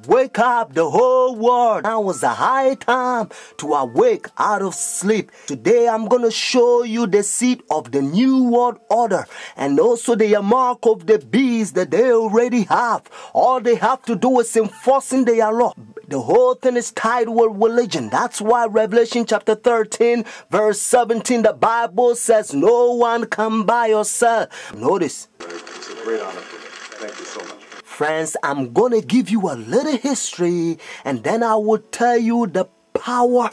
Wake up the whole world. Now is the high time to awake out of sleep. Today I'm going to show you the seed of the new world order and also the mark of the beast that they already have. All they have to do is enforcing their law. The whole thing is tied with religion. That's why Revelation chapter 13 verse 17, the Bible says no one can buy or sell. Notice. It's a great honor for me. Thank you so much. Friends, I'm going to give you a little history and then I will tell you the power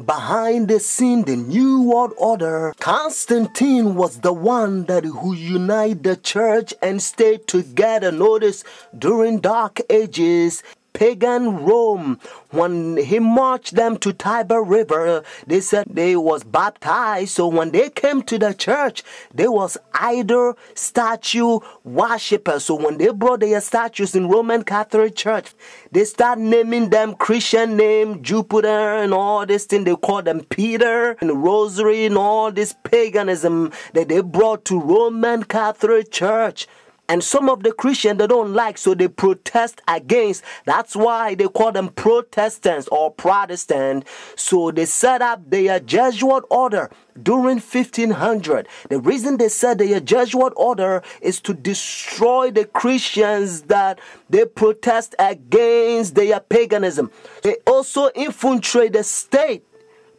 behind the scene, the new world order. Constantine was the one who united the church and stayed together. Notice, during dark ages, pagan Rome, when he marched them to Tiber River, they said they was baptized. So when they came to the church, they was idol statue worshippers. So when they brought their statues in Roman Catholic Church, they start naming them Christian name, Jupiter and all this thing. They call them Peter and Rosary and all this paganism that they brought to Roman Catholic Church. And some of the Christians they don't like, so they protest against. That's why they call them Protestants or Protestant. So they set up their Jesuit order during 1500. The reason they set their Jesuit order is to destroy the Christians that they protest against their paganism. They also infiltrate the state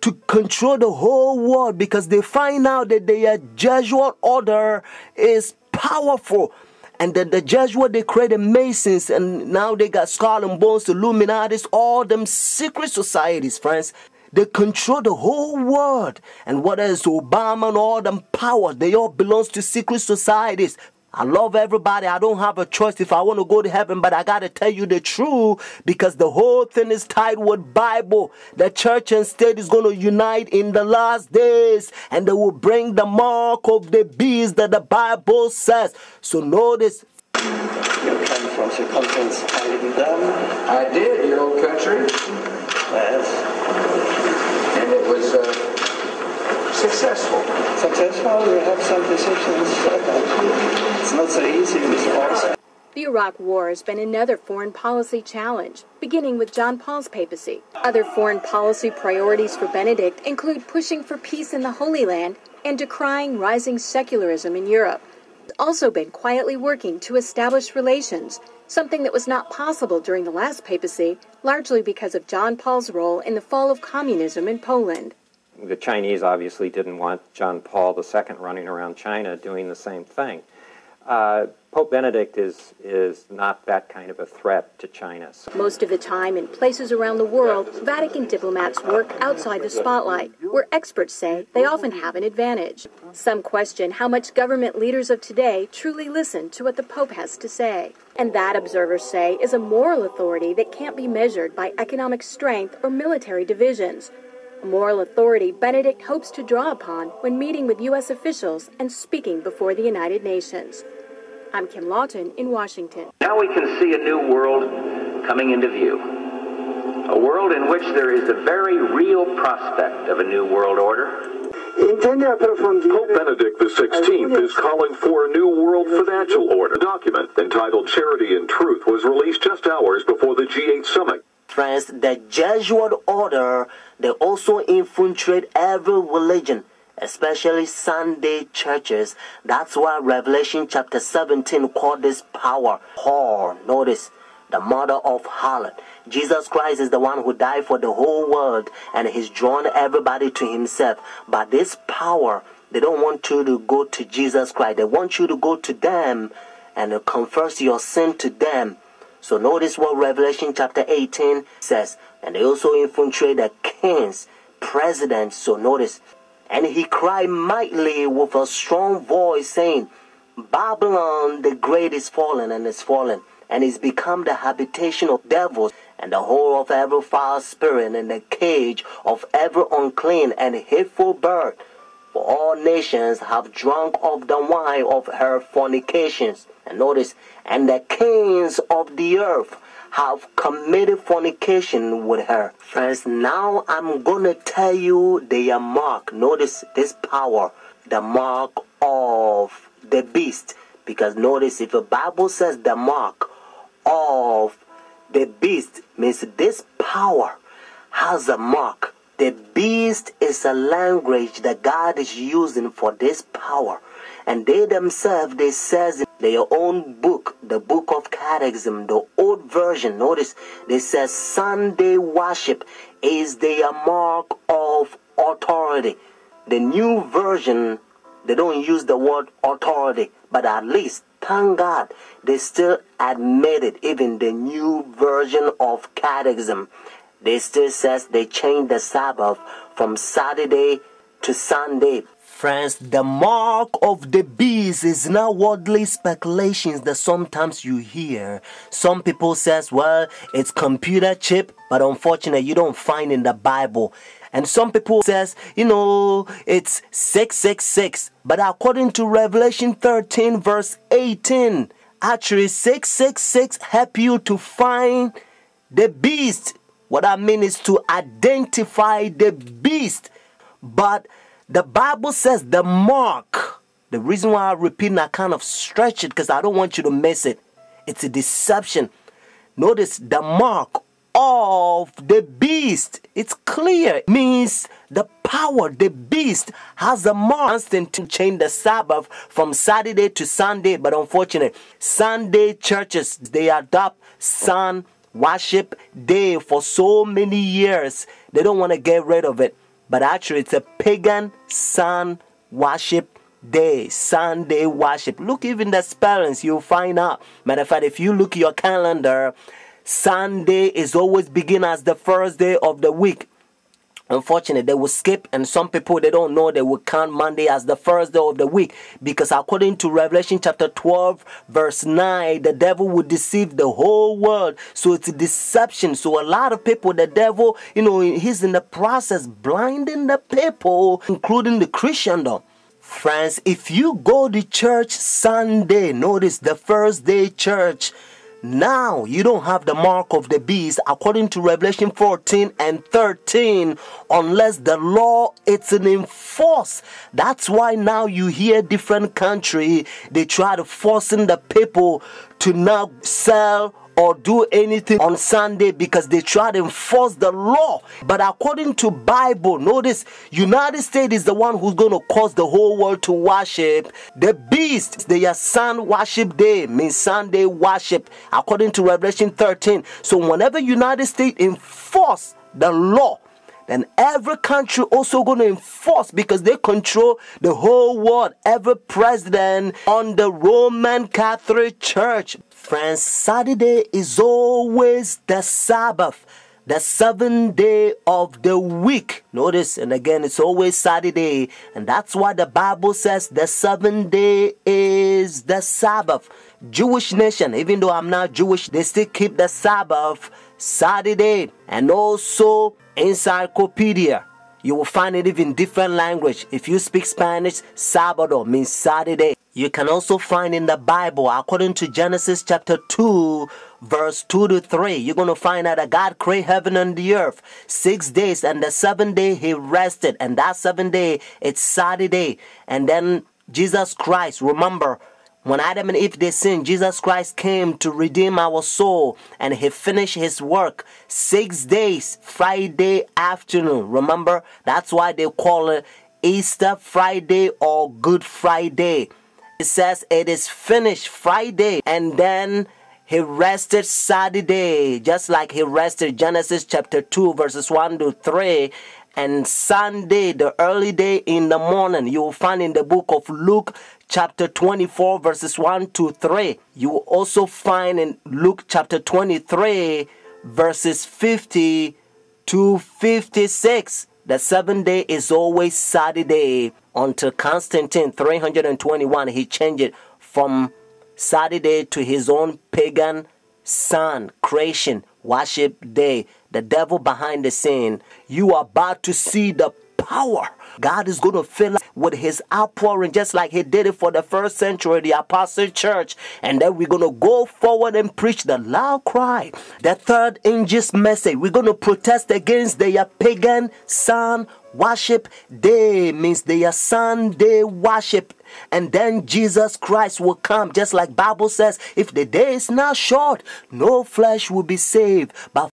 to control the whole world because they find out that their Jesuit order is powerful. And then the Jesuits, they created Masons, and now they got Skull and Bones, Illuminatis, all them secret societies, friends. They control the whole world. And whether it's Obama and all them powers, they all belong to secret societies. I love everybody. I don't have a choice if I want to go to heaven, but I got to tell you the truth because the whole thing is tied with Bible. The church and state is going to unite in the last days and they will bring the mark of the beast that the Bible says. So notice. You came from circumference in them. I did, your old country. Yes. And it was successful. Successful? We have some decisions. It's not so easy in this place. The Iraq War has been another foreign policy challenge, beginning with John Paul's papacy. Other foreign policy priorities for Benedict include pushing for peace in the Holy Land and decrying rising secularism in Europe. He's also been quietly working to establish relations, something that was not possible during the last papacy, largely because of John Paul's role in the fall of communism in Poland. The Chinese obviously didn't want John Paul II running around China doing the same thing. Pope Benedict is not that kind of a threat to China. Most of the time, in places around the world, Vatican diplomats work outside the spotlight, where experts say they often have an advantage. Some question how much government leaders of today truly listen to what the Pope has to say. And that, observers say, is a moral authority that can't be measured by economic strength or military divisions. A moral authority Benedict hopes to draw upon when meeting with U.S. officials and speaking before the United Nations. I'm Kim Lawton in Washington. Now we can see a new world coming into view. A world in which there is the very real prospect of a new world order. Pope Benedict XVI is calling for a new world financial order. A document entitled Charity and Truth was released just hours before the G8 summit. Friends, the Jesuit order, they also infiltrate every religion, especially Sunday churches. That's why Revelation chapter 17 called this power whore. Notice, the mother of harlot. Jesus Christ is the one who died for the whole world and he's drawn everybody to himself. But this power, they don't want you to go to Jesus Christ. They want you to go to them and confess your sin to them. So notice what Revelation chapter 18 says. And they also infiltrate the kings, presidents. So notice. And he cried mightily with a strong voice, saying, Babylon the great is fallen and is fallen, and is become the habitation of devils, and the hole of every foul spirit, and the cage of every unclean and hateful bird. For all nations have drunk of the wine of her fornications. And notice, and the kings of the earth have committed fornication with her. Friends, now I'm going to tell you their mark. Notice this power, the mark of the beast. Because notice, if the Bible says the mark of the beast means this power has a mark. The beast is a language that God is using for this power. And they themselves, they says in their own book, the book of Catechism, the old version, notice, they says Sunday worship is their mark of authority. The new version, they don't use the word authority, but at least, thank God, they still admit it. Even the new version of Catechism, they still says they changed the Sabbath from Saturday to Sunday. Friends, the mark of the beast is not worldly speculations that sometimes you hear. Some people says, well, it's computer chip, but unfortunately you don't find in the Bible. And some people says, it's 666. But according to Revelation 13 verse 18, actually 666 help you to find the beast. What I mean is to identify the beast. But the Bible says the mark. The reason why I repeat and I kind of stretch it because I don't want you to miss it. It's a deception. Notice the mark of the beast. It's clear. It means the power, the beast has a mark. Constant to change the Sabbath from Saturday to Sunday. But unfortunately, Sunday churches, they adopt Sun Worship Day for so many years. They don't want to get rid of it. But actually, it's a pagan sun worship day, Sunday worship. Look, even the spellings, you'll find out. Matter of fact, if you look at your calendar, Sunday is always begin as the first day of the week. Unfortunately, they will skip, and some people, they don't know, they will count Monday as the first day of the week, because according to Revelation chapter 12 verse 9, the devil will deceive the whole world. So it's a deception. So a lot of people, the devil, he's in the process blinding the people, including the Christendom. Friends, if you go to church Sunday, notice the first day church, now you don't have the mark of the beast according to Revelation 14 and 13 unless the law is enforced. That's why now you hear different country, they try to forcing the people to not sell or do anything on Sunday because they try to enforce the law. But according to Bible, notice United States is the one who's going to cause the whole world to worship the beast. Their sun worship day means Sunday worship according to Revelation 13. So whenever United States enforce the law, then every country also going to enforce because they control the whole world. Every president on the Roman Catholic Church. Friends, Saturday is always the Sabbath, the 7th day of the week. Notice, and again, it's always Saturday. And that's why the Bible says the 7th day is the Sabbath. Jewish nation, even though I'm not Jewish, they still keep the Sabbath Saturday. And also encyclopedia, you will find it even different language. If you speak Spanish, Sábado means Saturday. You can also find in the Bible, according to Genesis chapter 2, verse 2 to 3, you're going to find out that God created heaven and the earth 6 days, and the 7th day he rested, and that 7th day, it's Saturday. And then Jesus Christ, remember, when Adam and Eve, they sinned, Jesus Christ came to redeem our soul, and he finished his work 6 days, Friday afternoon. Remember, that's why they call it Easter Friday or Good Friday. It says it is finished Friday, and then he rested Saturday, just like he rested Genesis chapter 2 verses 1 to 3. And Sunday, the early day in the morning, you will find in the book of Luke chapter 24 verses 1 to 3. You will also find in Luke chapter 23 verses 50 to 56. The 7th day is always Saturday. Until Constantine 321, he changed it from Saturday to his own pagan sun creation worship day. The devil behind the scene. You are about to see the power. God is going to fill up with his outpouring just like he did it for the first century, the Apostle Church. And then we're going to go forward and preach the loud cry. The third angel's message. We're going to protest against their pagan sun worship day means their Sunday worship. And then Jesus Christ will come, just like Bible says, if the day is not short, no flesh will be saved. But